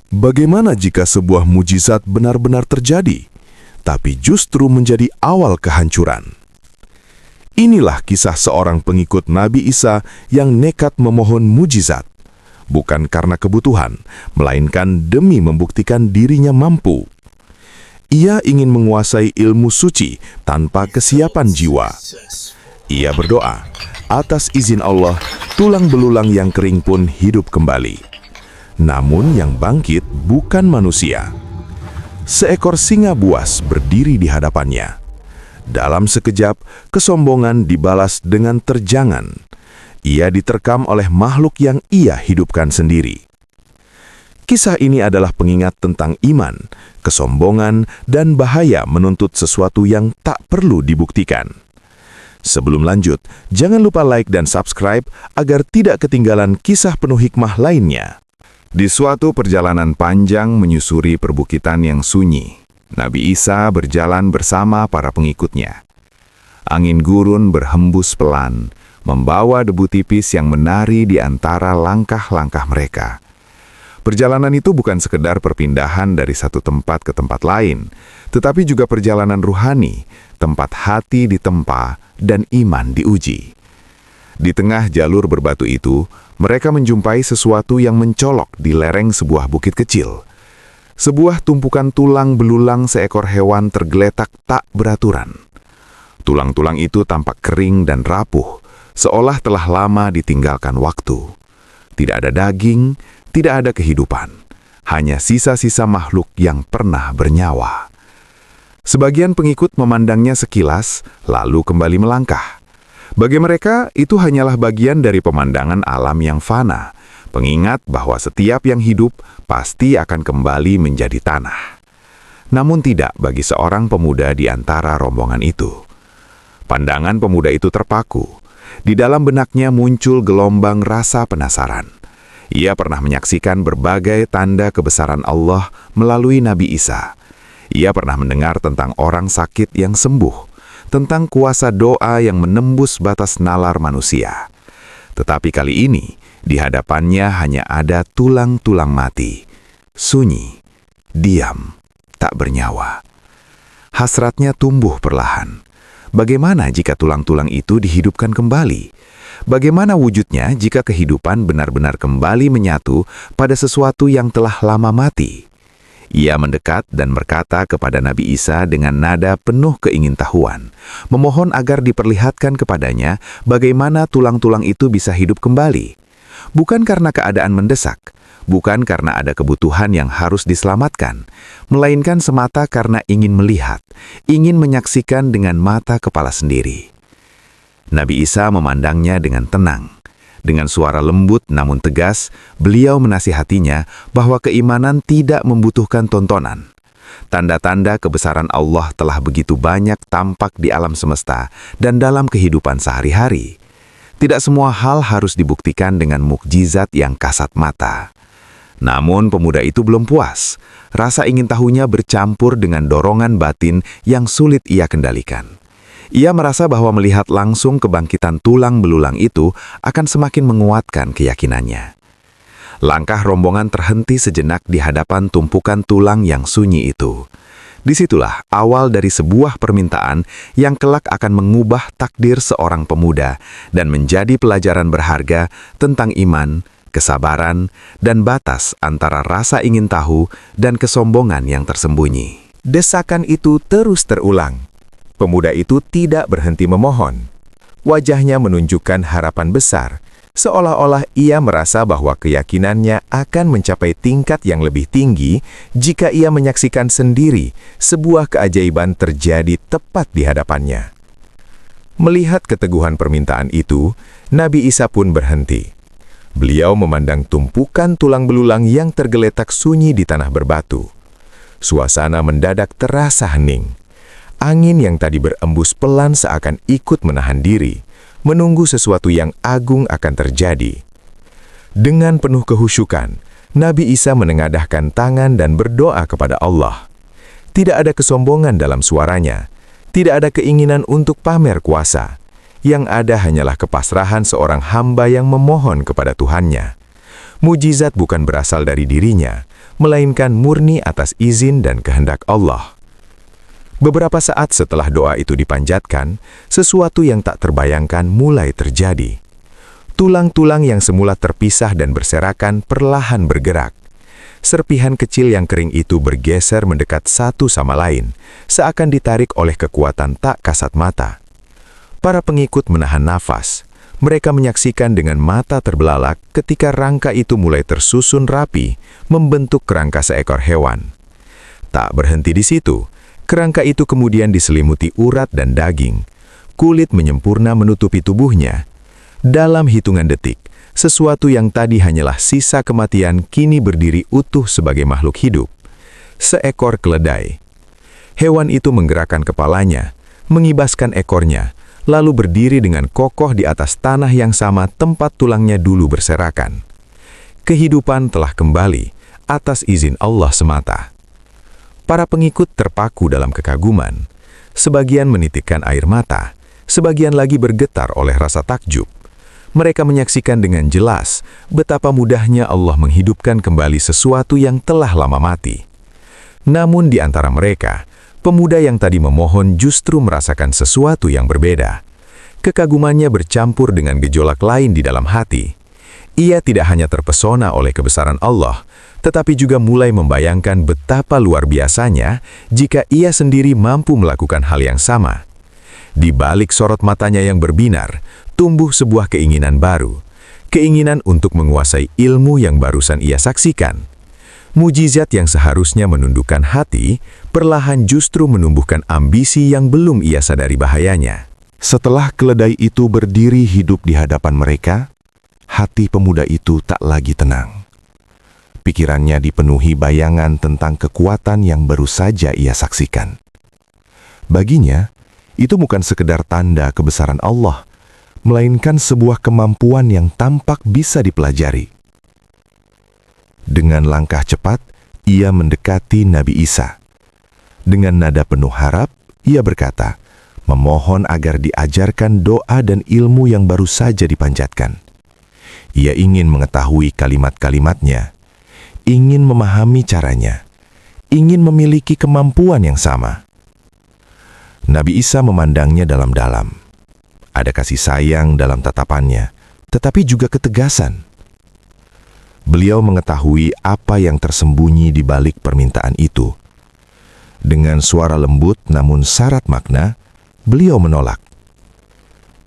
Bagaimana jika sebuah mujizat benar-benar terjadi, tapi justru menjadi awal kehancuran? Inilah kisah seorang pengikut Nabi Isa yang nekat memohon mujizat, bukan karena kebutuhan, melainkan demi membuktikan dirinya mampu. Ia ingin menguasai ilmu suci tanpa kesiapan jiwa. Ia berdoa, atas izin Allah, tulang belulang yang kering pun hidup kembali. Namun yang bangkit bukan manusia. Seekor singa buas berdiri di hadapannya. Dalam sekejap, kesombongan dibalas dengan terjangan. Ia diterkam oleh makhluk yang ia hidupkan sendiri. Kisah ini adalah pengingat tentang iman, kesombongan, dan bahaya menuntut sesuatu yang tak perlu dibuktikan. Sebelum lanjut, jangan lupa like dan subscribe agar tidak ketinggalan kisah penuh hikmah lainnya. Di suatu perjalanan panjang menyusuri perbukitan yang sunyi, Nabi Isa berjalan bersama para pengikutnya. Angin gurun berhembus pelan, membawa debu tipis yang menari di antara langkah-langkah mereka. Perjalanan itu bukan sekedar perpindahan dari satu tempat ke tempat lain, tetapi juga perjalanan ruhani, tempat hati ditempa dan iman diuji. Di tengah jalur berbatu itu, mereka menjumpai sesuatu yang mencolok di lereng sebuah bukit kecil. Sebuah tumpukan tulang belulang seekor hewan tergeletak tak beraturan. Tulang-tulang itu tampak kering dan rapuh, seolah telah lama ditinggalkan waktu. Tidak ada daging, tidak ada kehidupan, hanya sisa-sisa makhluk yang pernah bernyawa. Sebagian pengikut memandangnya sekilas, lalu kembali melangkah. Bagi mereka, itu hanyalah bagian dari pemandangan alam yang fana, pengingat bahwa setiap yang hidup pasti akan kembali menjadi tanah. Namun tidak bagi seorang pemuda di antara rombongan itu. Pandangan pemuda itu terpaku. Di dalam benaknya muncul gelombang rasa penasaran. Ia pernah menyaksikan berbagai tanda kebesaran Allah melalui Nabi Isa. Ia pernah mendengar tentang orang sakit yang sembuh, tentang kuasa doa yang menembus batas nalar manusia. Tetapi kali ini, di hadapannya hanya ada tulang-tulang mati, sunyi, diam, tak bernyawa. Hasratnya tumbuh perlahan. Bagaimana jika tulang-tulang itu dihidupkan kembali? Bagaimana wujudnya jika kehidupan benar-benar kembali menyatu pada sesuatu yang telah lama mati? Ia mendekat dan berkata kepada Nabi Isa dengan nada penuh keingintahuan, memohon agar diperlihatkan kepadanya bagaimana tulang-tulang itu bisa hidup kembali. Bukan karena keadaan mendesak, bukan karena ada kebutuhan yang harus diselamatkan, melainkan semata karena ingin melihat, ingin menyaksikan dengan mata kepala sendiri. Nabi Isa memandangnya dengan tenang. Dengan suara lembut namun tegas, beliau menasihatinya bahwa keimanan tidak membutuhkan tontonan. Tanda-tanda kebesaran Allah telah begitu banyak tampak di alam semesta dan dalam kehidupan sehari-hari. Tidak semua hal harus dibuktikan dengan mukjizat yang kasat mata. Namun pemuda itu belum puas. Rasa ingin tahunya bercampur dengan dorongan batin yang sulit ia kendalikan. Ia merasa bahwa melihat langsung kebangkitan tulang belulang itu akan semakin menguatkan keyakinannya. Langkah rombongan terhenti sejenak di hadapan tumpukan tulang yang sunyi itu. Disitulah awal dari sebuah permintaan yang kelak akan mengubah takdir seorang pemuda dan menjadi pelajaran berharga tentang iman, kesabaran, dan batas antara rasa ingin tahu dan kesombongan yang tersembunyi. Desakan itu terus terulang. Pemuda itu tidak berhenti memohon. Wajahnya menunjukkan harapan besar, seolah-olah ia merasa bahwa keyakinannya akan mencapai tingkat yang lebih tinggi jika ia menyaksikan sendiri sebuah keajaiban terjadi tepat di hadapannya. Melihat keteguhan permintaan itu, Nabi Isa pun berhenti. Beliau memandang tumpukan tulang belulang yang tergeletak sunyi di tanah berbatu. Suasana mendadak terasa hening. Angin yang tadi berembus pelan seakan ikut menahan diri, menunggu sesuatu yang agung akan terjadi. Dengan penuh kehusyukan, Nabi Isa menengadahkan tangan dan berdoa kepada Allah. Tidak ada kesombongan dalam suaranya, tidak ada keinginan untuk pamer kuasa. Yang ada hanyalah kepasrahan seorang hamba yang memohon kepada Tuhannya. Mujizat bukan berasal dari dirinya, melainkan murni atas izin dan kehendak Allah. Beberapa saat setelah doa itu dipanjatkan, sesuatu yang tak terbayangkan mulai terjadi. Tulang-tulang yang semula terpisah dan berserakan perlahan bergerak. Serpihan kecil yang kering itu bergeser mendekat satu sama lain, seakan ditarik oleh kekuatan tak kasat mata. Para pengikut menahan nafas. Mereka menyaksikan dengan mata terbelalak ketika rangka itu mulai tersusun rapi, membentuk kerangka seekor hewan. Tak berhenti di situ, kerangka itu kemudian diselimuti urat dan daging. Kulit menyempurna menutupi tubuhnya. Dalam hitungan detik, sesuatu yang tadi hanyalah sisa kematian kini berdiri utuh sebagai makhluk hidup. Seekor keledai. Hewan itu menggerakkan kepalanya, mengibaskan ekornya, lalu berdiri dengan kokoh di atas tanah yang sama tempat tulangnya dulu berserakan. Kehidupan telah kembali atas izin Allah semata. Para pengikut terpaku dalam kekaguman. Sebagian menitikkan air mata, sebagian lagi bergetar oleh rasa takjub. Mereka menyaksikan dengan jelas betapa mudahnya Allah menghidupkan kembali sesuatu yang telah lama mati. Namun di antara mereka, pemuda yang tadi memohon justru merasakan sesuatu yang berbeda. Kekagumannya bercampur dengan gejolak lain di dalam hati. Ia tidak hanya terpesona oleh kebesaran Allah, tetapi juga mulai membayangkan betapa luar biasanya jika ia sendiri mampu melakukan hal yang sama. Di balik sorot matanya yang berbinar, tumbuh sebuah keinginan baru. Keinginan untuk menguasai ilmu yang barusan ia saksikan. Mujizat yang seharusnya menundukkan hati, perlahan justru menumbuhkan ambisi yang belum ia sadari bahayanya. Setelah keledai itu berdiri hidup di hadapan mereka, hati pemuda itu tak lagi tenang. Pikirannya dipenuhi bayangan tentang kekuatan yang baru saja ia saksikan. Baginya, itu bukan sekedar tanda kebesaran Allah, melainkan sebuah kemampuan yang tampak bisa dipelajari. Dengan langkah cepat, ia mendekati Nabi Isa. Dengan nada penuh harap, ia berkata, memohon agar diajarkan doa dan ilmu yang baru saja dipanjatkan. Ia ingin mengetahui kalimat-kalimatnya, ingin memahami caranya, ingin memiliki kemampuan yang sama. Nabi Isa memandangnya dalam-dalam. Ada kasih sayang dalam tatapannya, tetapi juga ketegasan. Beliau mengetahui apa yang tersembunyi di balik permintaan itu. Dengan suara lembut namun syarat makna, beliau menolak.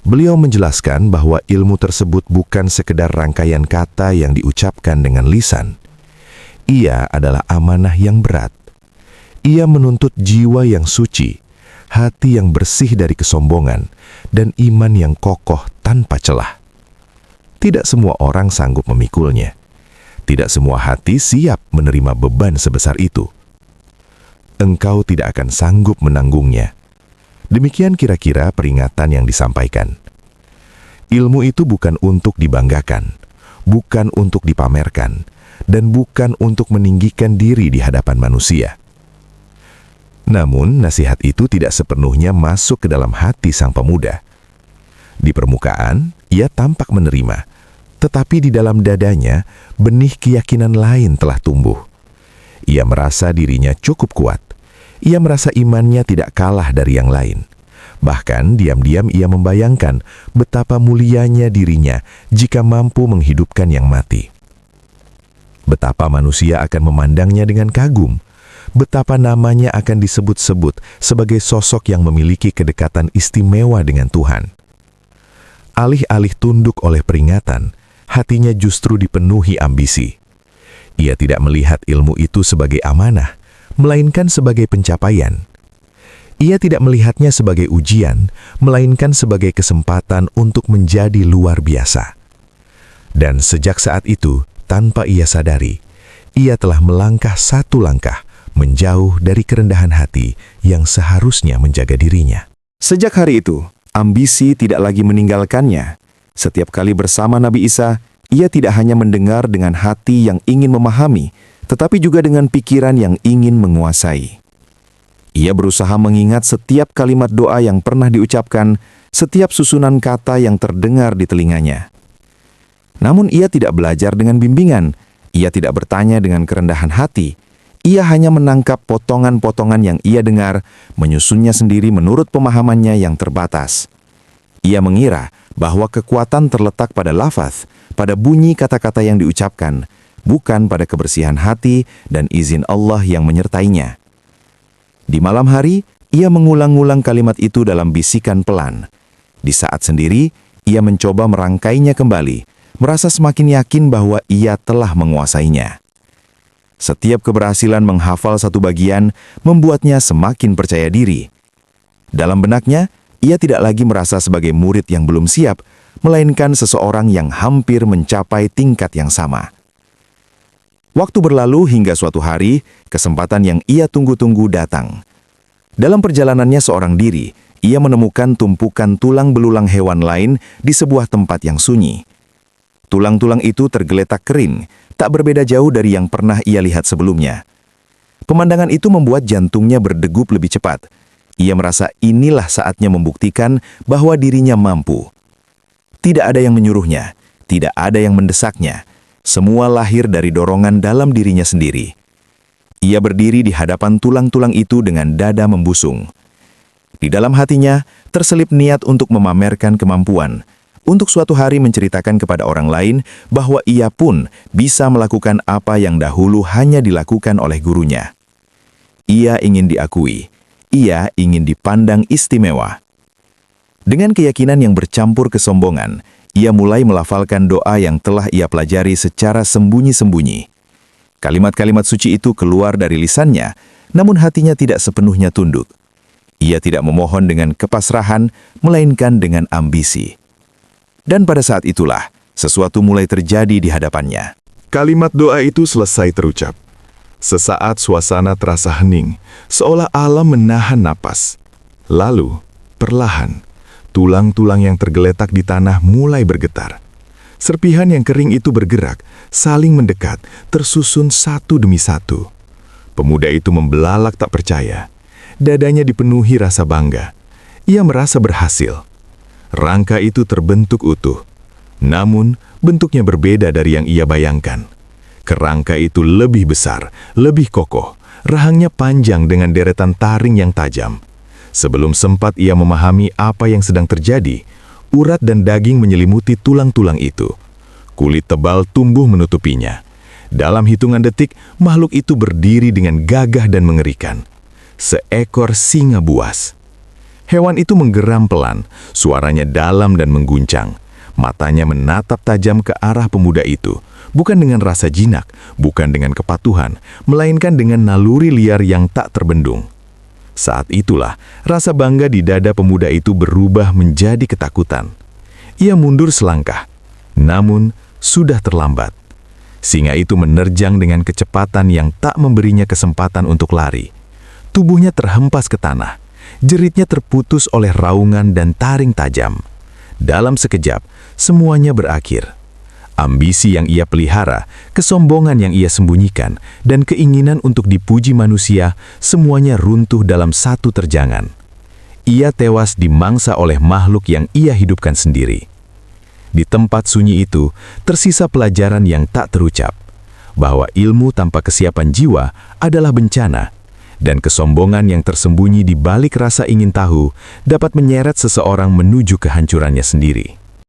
Beliau menjelaskan bahwa ilmu tersebut bukan sekedar rangkaian kata yang diucapkan dengan lisan. Ia adalah amanah yang berat. Ia menuntut jiwa yang suci, hati yang bersih dari kesombongan, dan iman yang kokoh tanpa celah. Tidak semua orang sanggup memikulnya. Tidak semua hati siap menerima beban sebesar itu. Engkau tidak akan sanggup menanggungnya. Demikian kira-kira peringatan yang disampaikan. Ilmu itu bukan untuk dibanggakan, bukan untuk dipamerkan, dan bukan untuk meninggikan diri di hadapan manusia. Namun, nasihat itu tidak sepenuhnya masuk ke dalam hati sang pemuda. Di permukaan, ia tampak menerima, tetapi di dalam dadanya, benih keyakinan lain telah tumbuh. Ia merasa dirinya cukup kuat. Ia merasa imannya tidak kalah dari yang lain. Bahkan, diam-diam ia membayangkan betapa mulianya dirinya jika mampu menghidupkan yang mati. Betapa manusia akan memandangnya dengan kagum. Betapa namanya akan disebut-sebut sebagai sosok yang memiliki kedekatan istimewa dengan Tuhan. Alih-alih tunduk oleh peringatan, hatinya justru dipenuhi ambisi. Ia tidak melihat ilmu itu sebagai amanah, melainkan sebagai pencapaian. Ia tidak melihatnya sebagai ujian, melainkan sebagai kesempatan untuk menjadi luar biasa. Dan sejak saat itu, tanpa ia sadari, ia telah melangkah satu langkah menjauh dari kerendahan hati yang seharusnya menjaga dirinya. Sejak hari itu, ambisi tidak lagi meninggalkannya. Setiap kali bersama Nabi Isa, ia tidak hanya mendengar dengan hati yang ingin memahami, tetapi juga dengan pikiran yang ingin menguasai. Ia berusaha mengingat setiap kalimat doa yang pernah diucapkan, setiap susunan kata yang terdengar di telinganya. Namun ia tidak belajar dengan bimbingan. Ia tidak bertanya dengan kerendahan hati. Ia hanya menangkap potongan-potongan yang ia dengar, menyusunnya sendiri menurut pemahamannya yang terbatas. Ia mengira bahwa kekuatan terletak pada lafaz, pada bunyi kata-kata yang diucapkan, bukan pada kebersihan hati dan izin Allah yang menyertainya. Di malam hari, ia mengulang-ulang kalimat itu dalam bisikan pelan. Di saat sendiri, ia mencoba merangkainya kembali, merasa semakin yakin bahwa ia telah menguasainya. Setiap keberhasilan menghafal satu bagian membuatnya semakin percaya diri. Dalam benaknya, ia tidak lagi merasa sebagai murid yang belum siap, melainkan seseorang yang hampir mencapai tingkat yang sama. Waktu berlalu hingga suatu hari, kesempatan yang ia tunggu-tunggu datang. Dalam perjalanannya seorang diri, ia menemukan tumpukan tulang belulang hewan lain di sebuah tempat yang sunyi. Tulang-tulang itu tergeletak kering, tak berbeda jauh dari yang pernah ia lihat sebelumnya. Pemandangan itu membuat jantungnya berdegup lebih cepat. Ia merasa inilah saatnya membuktikan bahwa dirinya mampu. Tidak ada yang menyuruhnya, tidak ada yang mendesaknya. Semua lahir dari dorongan dalam dirinya sendiri. Ia berdiri di hadapan tulang-tulang itu dengan dada membusung. Di dalam hatinya terselip niat untuk memamerkan kemampuan, untuk suatu hari menceritakan kepada orang lain bahwa ia pun bisa melakukan apa yang dahulu hanya dilakukan oleh gurunya. Ia ingin diakui, ia ingin dipandang istimewa. Dengan keyakinan yang bercampur kesombongan, ia mulai melafalkan doa yang telah ia pelajari secara sembunyi-sembunyi. Kalimat-kalimat suci itu keluar dari lisannya, namun hatinya tidak sepenuhnya tunduk. Ia tidak memohon dengan kepasrahan, melainkan dengan ambisi. Dan pada saat itulah, sesuatu mulai terjadi di hadapannya. Kalimat doa itu selesai terucap. Sesaat suasana terasa hening, seolah alam menahan napas. Lalu, perlahan, tulang-tulang yang tergeletak di tanah mulai bergetar. Serpihan yang kering itu bergerak, saling mendekat, tersusun satu demi satu. Pemuda itu membelalak tak percaya. Dadanya dipenuhi rasa bangga. Ia merasa berhasil. Rangka itu terbentuk utuh. Namun, bentuknya berbeda dari yang ia bayangkan. Kerangka itu lebih besar, lebih kokoh. Rahangnya panjang dengan deretan taring yang tajam. Sebelum sempat ia memahami apa yang sedang terjadi, urat dan daging menyelimuti tulang-tulang itu. Kulit tebal tumbuh menutupinya. Dalam hitungan detik, makhluk itu berdiri dengan gagah dan mengerikan. Seekor singa buas. Hewan itu menggeram pelan, suaranya dalam dan mengguncang. Matanya menatap tajam ke arah pemuda itu, bukan dengan rasa jinak, bukan dengan kepatuhan, melainkan dengan naluri liar yang tak terbendung. Saat itulah, rasa bangga di dada pemuda itu berubah menjadi ketakutan. Ia mundur selangkah, namun sudah terlambat. Singa itu menerjang dengan kecepatan yang tak memberinya kesempatan untuk lari. Tubuhnya terhempas ke tanah. Jeritnya terputus oleh raungan dan taring tajam. Dalam sekejap, semuanya berakhir. Ambisi yang ia pelihara, kesombongan yang ia sembunyikan, dan keinginan untuk dipuji manusia, semuanya runtuh dalam satu terjangan. Ia tewas dimangsa oleh makhluk yang ia hidupkan sendiri. Di tempat sunyi itu, tersisa pelajaran yang tak terucap, bahwa ilmu tanpa kesiapan jiwa adalah bencana, dan kesombongan yang tersembunyi di balik rasa ingin tahu dapat menyeret seseorang menuju kehancurannya sendiri.